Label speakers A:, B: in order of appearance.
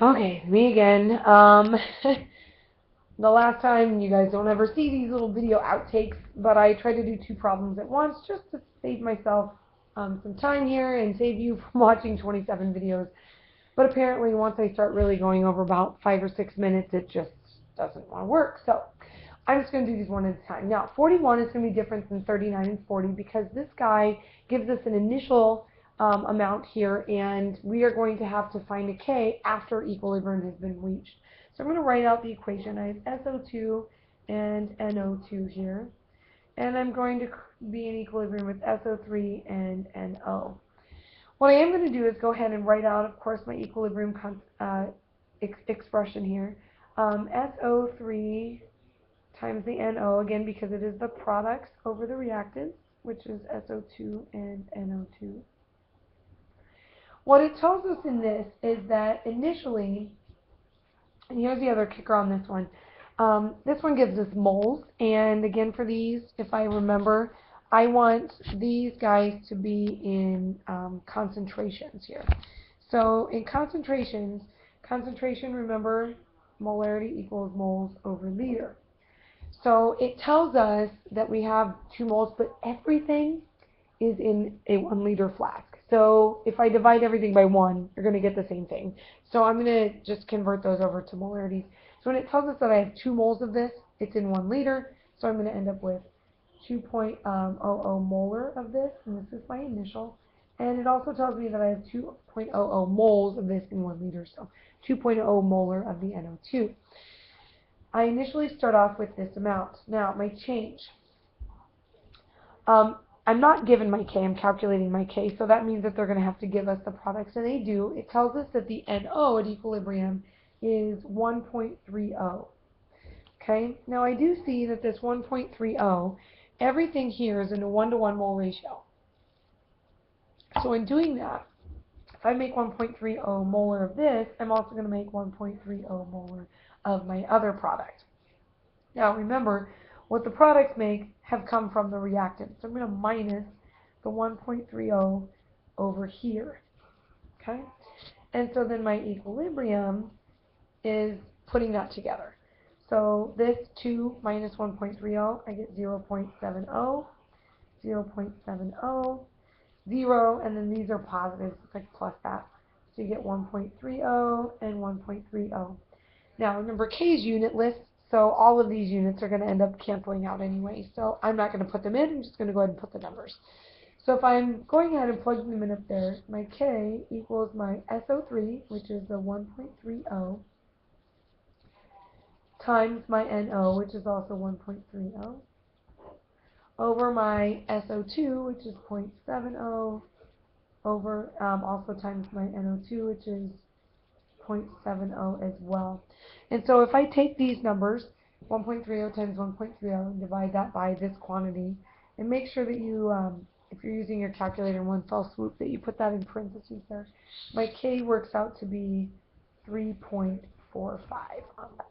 A: Okay, me again. The last time, you guys don't ever see these little video outtakes, but I try to do two problems at once just to save myself some time here and save you from watching 27 videos. But apparently, once I start really going over about 5 or 6 minutes, it just doesn't want to work. So I'm just going to do these one at a time. Now, 41 is going to be different than 39 and 40 because this guy gives us an initial amount here, and we are going to have to find a K after equilibrium has been reached. So I'm going to write out the equation. I have SO2 and NO2 here, and I'm going to be in equilibrium with SO3 and NO. What I am going to do is go ahead and write out, of course, my equilibrium expression here. SO3 times the NO, again, because it is the products over the reactants, which is SO2 and NO2. What it tells us in this is that initially, and here's the other kicker on this one gives us moles, and again for these, if I remember, I want these guys to be in concentrations here. So in concentrations, concentration, remember, molarity equals moles over liter. So it tells us that we have 2 moles, but everything is in a 1 liter flask. So if I divide everything by 1, you're going to get the same thing. So I'm going to just convert those over to molarities. So when it tells us that I have 2 moles of this, it's in 1 liter. So I'm going to end up with 2.00 molar of this, and this is my initial. And it also tells me that I have 2.00 moles of this in 1 liter, so 2.00 molar of the NO2. I initially start off with this amount. Now, my change. I'm not given my K, I'm calculating my K, so that means that they're going to have to give us the products, and they do. It tells us that the NO at equilibrium is 1.30. Okay, now I do see that this 1.30, everything here is in a 1-to-1 mole ratio. So in doing that, if I make 1.30 molar of this, I'm also going to make 1.30 molar of my other product. Now remember, what the products make have come from the reactant. So I'm going to minus the 1.30 over here. Okay? And so then my equilibrium is putting that together. So this 2 minus 1.30, I get 0.70, 0.70, 0, and then these are positives, it's like plus that. So you get 1.30 and 1.30. Now remember, K is unitless, so all of these units are going to end up canceling out anyway. So I'm not going to put them in, I'm just going to go ahead and put the numbers. So if I'm going ahead and plugging them in up there, my K equals my SO3, which is the 1.30, times my NO, which is also 1.30, over my SO2, which is 0.70, over also times my NO2, which is 0.70 as well. And so if I take these numbers, 1.30 times 1.30, and divide that by this quantity, and make sure that you, if you're using your calculator in one fell swoop, that you put that in parentheses there, my K works out to be 3.45 on that.